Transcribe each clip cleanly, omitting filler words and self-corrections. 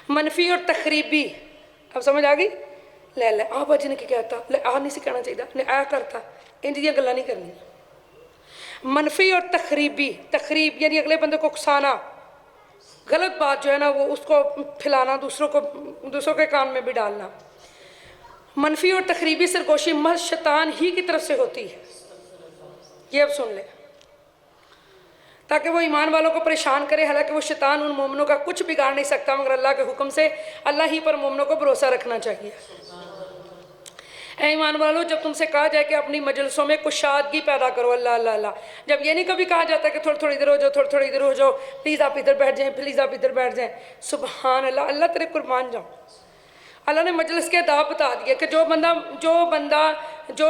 मनफी और तकरीबी, अब समझ आ गई। ले आ बज ने की कहता, ले आ नहीं सी कहना चाहिए, ले आ करता, इंज दी गल्लां नहीं करनी। मनफी और तकरीबी, तकरीब यानी अगले बंदे को उकसाना, गलत बात जो है ना वो उसको फैलाना, दूसरों के कान में भी डालना। मनफी और तकरीबी सरगोशी महज शैतान ही की तरफ से होती है, ये अब सुन ले, ताकि वो ईमान वालों को परेशान करे। हालांकि वो शैतान उन मोमिनों का कुछ बिगाड़ नहीं सकता मगर अल्लाह के हुक्म से। अल्लाह ही पर मोमिनों को भरोसा रखना चाहिए। ऐ ईमान वालों, जब तुमसे कहा जाए कि अपनी मजलिसों में कुशादगी पैदा करो, अल्लाह अल्लाह अल्लाह, जब ये नहीं कभी कहा जाता कि थोड़ी थोड़ी इधर हो जाओ, थोड़ी थोड़ी इधर हो जाओ, प्लीज़ आप इधर बैठ जाएं, प्लीज़ आप इधर बैठ जाएं, सुबहान अल्लाह, अल्लाह तेरे कुर्बान जाऊँ। अल्लाह ने मजलिस के अदाब बता दिया कि जो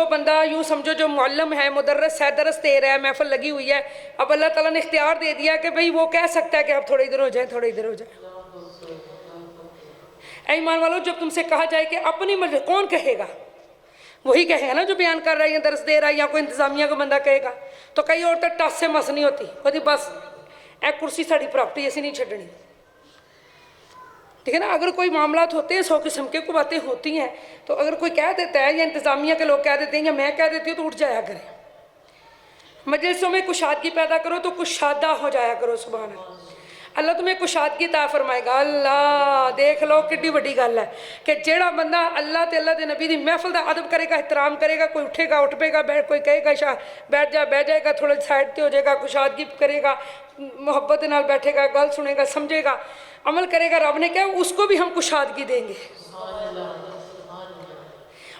बंदा यूँ समझो जो मुअल्लिम है, मुदर्रिस है, दरस दे रहा है, महफिल लगी हुई है, अब अल्लाह ताला ने इख्तियार दे दिया कि भाई वो कह सकता है कि आप थोड़े इधर हो जाएं, थोड़े इधर हो जाएं। ऐ ईमान वालों, जब तुमसे कहा जाए कि अपनी मजलिस, कौन कहेगा? वही कहेगा ना जो बयान कर रहा है या दरस दे रहा है, या कोई इंतजामिया का बंदा कहेगा। तो कई औरतें टस से मस नहीं होती, कहती बस ए कुर्सी साड़ी प्रॉपर्टी ऐसी नहीं छड़नी, ठीक है ना। अगर कोई मामलात होते हैं, 100 किस्म के को बातें होती हैं, तो अगर कोई कह देता है या इंतज़ामिया के लोग कह देते हैं या मैं कह देती हूँ तो उठ जाया करें। मजलिसों में कुशादगी पैदा करो तो कुशादा हो जाया करो। सुभान अल्लाह, अल्लाह तुम्हें कुशादगी अता फरमाएगा। अल्लाह देख लो कितनी बड़ी गल है कि जेड़ा बंदा अल्लाह ते अल्लाह के नबी की महफिल का अदब करेगा, एहतराम करेगा, कोई उठेगा उठ पेगा, कोई कहेगा शाह बैठ जाएगा, थोड़ा साइड पे हो जाएगा, कुशादगी करेगा, मोहब्बत नाल बैठेगा, गल सुनेगा, समझेगा, अमल करेगा, रब ने कहा उसको भी हम कुशादगी देंगे।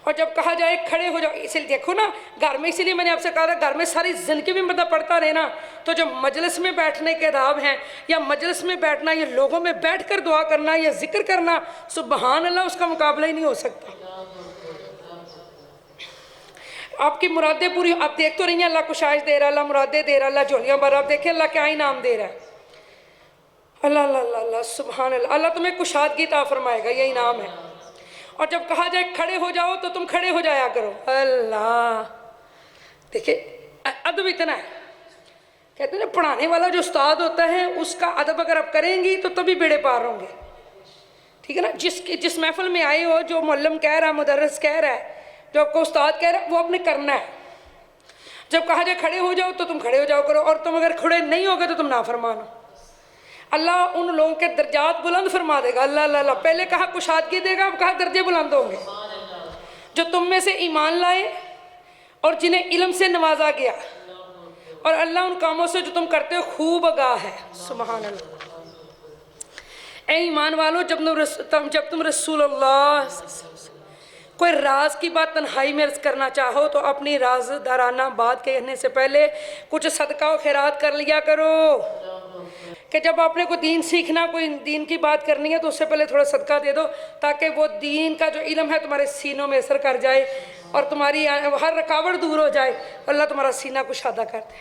और जब कहा जाए खड़े हो जाओ, इसलिए देखो ना घर में, इसीलिए मैंने आपसे कहा था घर में सारी जिंदगी भी मतलब पढ़ता रहे ना, तो जो मजलिस में बैठने के आदाब हैं, या मजलिस में बैठना, या लोगों में बैठकर दुआ करना या जिक्र करना, सुबहान अल्लाह, उसका मुकाबला ही नहीं हो सकता। आपकी मुरादें पूरी, आप देख तो रही हैं अल्लाह कुशाइश दे रहा है, अल्लाह मुरादें दे रहा है, अल्लाह झोलियाँ भर, आप देखें अल्लाह क्या इनाम दे रहा है। अल्लाह अल्लाह अल्लाह सुबहान अल्लाह, अल्लाह तुम्हें कुशादगी अता फरमाएगा, ये इनाम है। और जब कहा जाए खड़े हो जाओ तो तुम खड़े हो जाया करो। अल्लाह, देखिए अदब इतना है, कहते हैं ना पढ़ाने वाला जो उस्ताद होता है उसका अदब अगर आप करेंगी तो तभी बेड़े पार होंगे, ठीक है ना। जिस महफिल में आए हो, जो मुअल्लिम कह रहा है, मुदर्रिस कह रहा है, जो आपको उस्ताद कह रहा है, वो आपने करना है। जब कहा जाए खड़े हो जाओ तो तुम खड़े हो जाओ करो, और तुम अगर खड़े नहीं होगे तो तुम नाफरमान हो। अल्लाह उन लोगों के दर्जात बुलंद फरमा देगा। अल्लाह अल्लाह, पहले कहा कुशादगी देगा, अब कहा दर्जे बुलंद होंगे। जो तुम में से ईमान लाए और जिन्हें इल्म से नवाजा गया, और अल्लाह उन कामों से जो तुम करते हो खूब आगाह है। सुभान अल्लाह। ऐ ईमान वालों, जब तुम रसूलुल्लाह कोई राज की बात तन्हाई में करना चाहो तो अपनी राजदाराना बात कहने से पहले कुछ सदका और खैरात कर लिया करो। कि जब आपने कोई दीन सीखना, कोई दीन की बात करनी है तो उससे पहले थोड़ा सदका दे दो, ताकि वो दीन का जो इल्म है तुम्हारे सीनों में असर कर जाए और तुम्हारी हर रुकावट दूर हो जाए, अल्लाह तुम्हारा सीना कुशादा कर दे,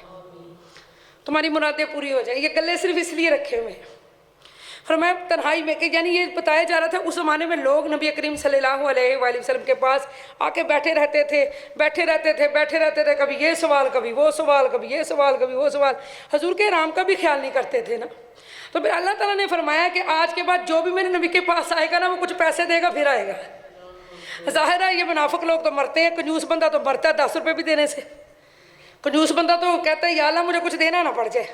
तुम्हारी मुरादें पूरी हो जाए। ये गले सिर्फ इसलिए रखे हुए हैं। फरमाया तन्हाई में, कि यानी ये बताया जा रहा था उस ज़माने में लोग नबी करीम सल्लल्लाहु अलैहि वसल्लम के पास आके बैठे रहते थे, कभी ये सवाल, कभी वो सवाल, कभी ये सवाल, कभी वो सवाल, हजूर के आराम का भी ख्याल नहीं करते थे ना। तो फिर अल्लाह ताला ने फरमाया कि आज के बाद जो भी मेरे नबी के पास आएगा ना, वो कुछ पैसे देगा फिर आएगा। ज़ाहिर है ये मुनाफिक लोग तो मरते हैं, कंजूस बंदा तो मरता है 10 रुपये भी देने से। कंजूस बंदा तो कहता है या अल्लाह मुझे कुछ देना ना पड़ जाए।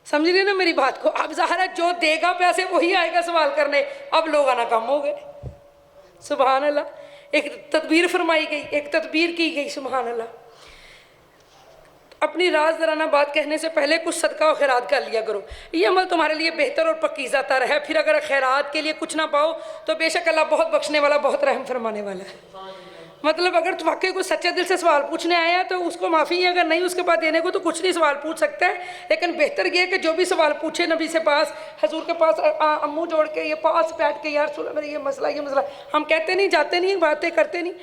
समझ रही ना मेरी बात को। अब ज़ाहिर है जो देगा पैसे वही आएगा सवाल करने। अब लोग आना कम हो गए। सुभान अल्लाह। एक तदबीर फरमाई गई, एक तदबीर की गई। सुभान अल्लाह। अपनी राज़दाराना बात कहने से पहले कुछ सदका और खैरात कर लिया करो, ये अमल तुम्हारे लिए बेहतर और पकीज़ा तर है। फिर अगर खैरात के लिए कुछ ना पाओ तो बेशक अल्लाह बहुत बख्शने वाला, बहुत रहम फरमाने वाला है। मतलब अगर तुम वाकई को सच्चे दिल से सवाल पूछने आया तो उसको माफ़ी है, अगर नहीं उसके बाद देने को तो कुछ नहीं सवाल पूछ सकता है। लेकिन बेहतर ये कि जो भी सवाल पूछे नबी से पास, हजूर के पास मुँह जोड़ के, ये पास बैठ के, यार सुनो मेरा ये मसला, हम कहते नहीं, जाते नहीं, बातें करते नहीं।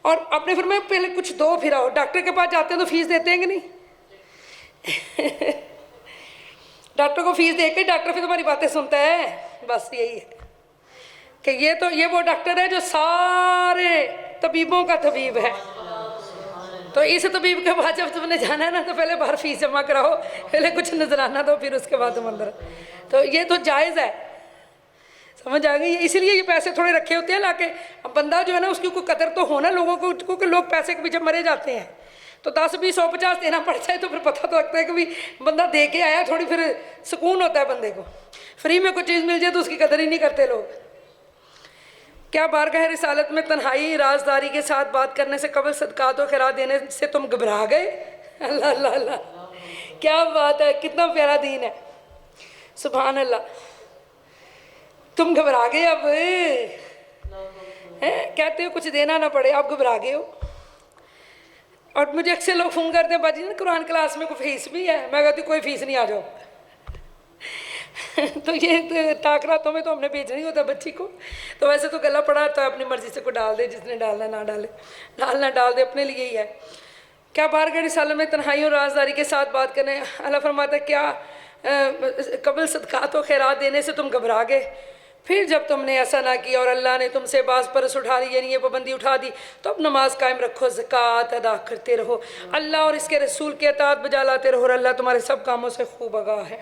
और अपने फिर में पहले कुछ दो फिर आओ। डॉक्टर के पास जाते हैं तो फीस देते हैं कि नहीं? डॉक्टर को फीस दे के डॉक्टर फिर तुम्हारी बातें सुनता है। बस यही है कि ये वो डॉक्टर है जो सारे तबीबों का तबीब है। तो इस तबीब के बाद जब तुमने जाना है ना तो पहले बाहर फीस जमा कराओ, पहले कुछ नजराना दो, फिर उसके बाद तुम अंदर। तो ये तो जायज़ है। سمجھ آ گئی ہے؟ اسی لیے یہ پیسے تھوڑے رکھے ہوتے ہیں لا کے. اب بندہ جو ہے نا اس کی کوئی قدر تو ہونا لوگوں کو, کیونکہ لوگ پیسے کے پیچھے مرے جاتے ہیں. تو 10 20 100 50 دینا پڑ جائے تو پھر پتہ تو لگتا ہے کہ بھی بندہ دے کے آیا, تھوڑی پھر سکون ہوتا ہے بندے کو. فری میں کوئی چیز مل جائے تو اس کی قدر ہی نہیں کرتے لوگ. کیا بارگاہ رسالت میں تنہائی رازداری کے ساتھ بات کرنے سے قبل صدقات و خیرات دینے سے تم گھبرا گئے؟ اللہ اللہ اللہ, کیا بات ہے, کتنا پیارا دین ہے, سبحان اللہ. تم گھبرا گئے اب, کہتے ہو کچھ دینا نہ پڑے, آپ گھبرا گئے ہو. اور مجھے اکثر لوگ فون کرتے ہیں باجی نا قرآن کلاس میں کوئی فیس بھی ہے؟ میں کہتی ہوں کوئی فیس نہیں, آ جاؤ. تو یہ ٹاکراتوں میں تو ہم نے بھیجنا ہی ہوتا ہے بچی کو. تو ویسے تو گلا پڑا تو اپنی مرضی سے کوئی ڈال دے, جس نے ڈالنا نہ ڈالے, ڈالنا ڈال دے, اپنے لیے ہی ہے. کیا بارگاہ رسالت میں تنہائی اور رازداری کے ساتھ بات کریں؟ اللہ فرماتا ہے کیا قبل صدقات و خیرات دینے سے تم گھبرا گئے؟ پھر جب تم نے ایسا نہ کیا اور اللہ نے تم سے باز پرس اٹھا لی, یعنی یہ پابندی اٹھا دی, تو اب نماز قائم رکھو, زکوٰۃ ادا کرتے رہو, اللہ اور اس کے رسول کی اطاعت بجا لاتے رہو, اور اللہ تمہارے سب کاموں سے خوب آگاہ ہے.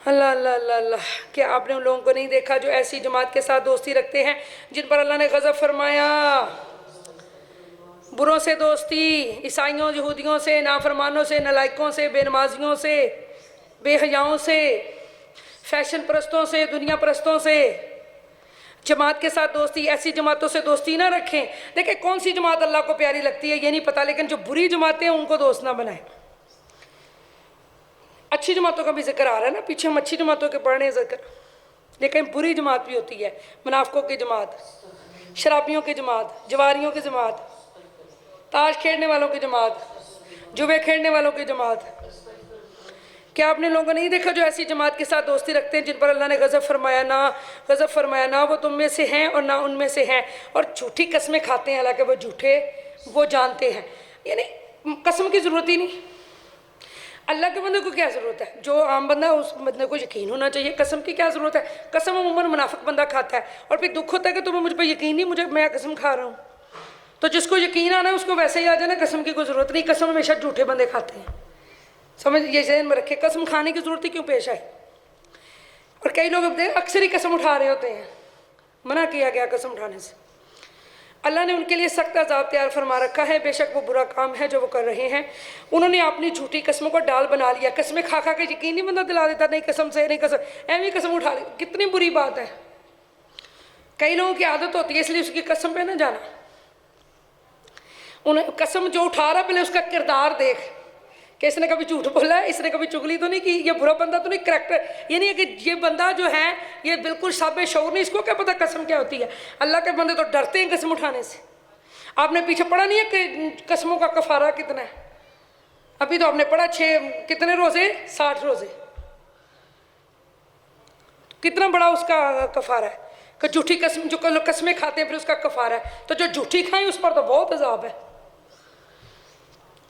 اللہ اللہ اللہ اللہ. کیا آپ نے ان لوگوں کو نہیں دیکھا جو ایسی جماعت کے ساتھ دوستی رکھتے ہیں جن پر اللہ نے غضب فرمایا؟ بروں سے دوستی, عیسائیوں یہودیوں سے, نافرمانوں سے, نالائقوں سے, بے نمازیوں سے, بے حیاؤں سے, فیشن پرستوں سے, دنیا پرستوں سے. جماعت کے ساتھ دوستی, ایسی جماعتوں سے دوستی نہ رکھیں. دیکھیں کون سی جماعت اللہ کو پیاری لگتی ہے یہ نہیں پتہ, لیکن جو بری جماعتیں ہیں ان کو دوست نہ بنائیں. اچھی جماعتوں کا بھی ذکر آ رہا ہے نا پیچھے, ہم اچھی جماعتوں کے پڑھ رہے ہیں ذکر, لیکن بری جماعت بھی ہوتی ہے. منافقوں کی جماعت, شرابیوں کی جماعت, جواریوں کی جماعت, تاش کھیلنے والوں کی جماعت, جوے کھیلنے والوں کی جماعت. کیا آپ نے لوگوں کو نہیں دیکھا جو ایسی جماعت کے ساتھ دوستی رکھتے ہیں جن پر اللہ نے غضب فرمایا؟ نہ وہ تم میں سے ہیں اور نہ ان میں سے ہیں, اور جھوٹی قسمیں کھاتے ہیں, حالانکہ وہ جھوٹے وہ جانتے ہیں. یعنی قسم کی ضرورت ہی نہیں. اللہ کے بندے کو کیا ضرورت ہے؟ جو عام بندہ اس بندے کو یقین ہونا چاہیے. قسم کی کیا ضرورت ہے؟ قسم عموماً منافق بندہ کھاتا ہے, اور پھر دکھ ہوتا ہے کہ تمہیں مجھ پہ یقین نہیں, میں قسم کھا رہا ہوں. تو جس کو یقین آنا ہے اس کو ویسے ہی آ جانا, قسم کی کوئی ضرورت نہیں. قسم ہمیشہ جھوٹے بندے کھاتے ہیں, سمجھ یہ ذہن میں رکھے. قسم کھانے کی ضرورت ہی کیوں پیش آئی؟ اور کئی لوگ اب اکثر ہی قسم اٹھا رہے ہوتے ہیں, منع کیا گیا قسم اٹھانے سے. اللہ نے ان کے لیے سخت عذاب تیار فرما رکھا ہے, بے شک وہ برا کام ہے جو وہ کر رہے ہیں. انہوں نے اپنی جھوٹی قسموں کو ڈال بنا لیا. قسمیں کھا کھا کے یقین نہیں بندہ دلا دیتا, نہیں قسم سے, نہیں قسم, ایویں قسم اٹھا لی. کتنی بری بات ہے. کئی لوگوں کی عادت ہوتی ہے اس لیے اس کی قسم پہ نہ جانا. انہیں قسم جو اٹھا رہا پہلے اس کا کردار دیکھ کہ اس نے کبھی جھوٹ بولا ہے, اس نے کبھی چگلی تو نہیں کی, یہ برا بندہ تو نہیں, کریکٹر یہ نہیں ہے کہ یہ بندہ جو ہے یہ بالکل صاحب شعور نہیں, اس کو کیا پتہ قسم کیا ہوتی ہے. اللہ کے بندے تو ڈرتے ہیں قسم اٹھانے سے. آپ نے پیچھے پڑھا نہیں ہے کہ قسموں کا کفارہ کتنا ہے؟ ابھی تو آپ نے پڑھا کتنے روزے, 60 روزے. کتنا بڑا اس کا کفارہ ہے کہ جھوٹی قسم, جو قسمیں کھاتے ہیں پھر اس کا کفارہ ہے. تو جو جھوٹی کھائیں اس پر تو بہت عذاب ہے.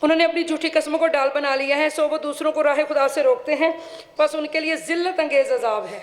انہوں نے اپنی جھوٹی قسموں کو ڈال بنا لیا ہے, سو وہ دوسروں کو راہ خدا سے روکتے ہیں, بس ان کے لیے ذلت انگیز عذاب ہے.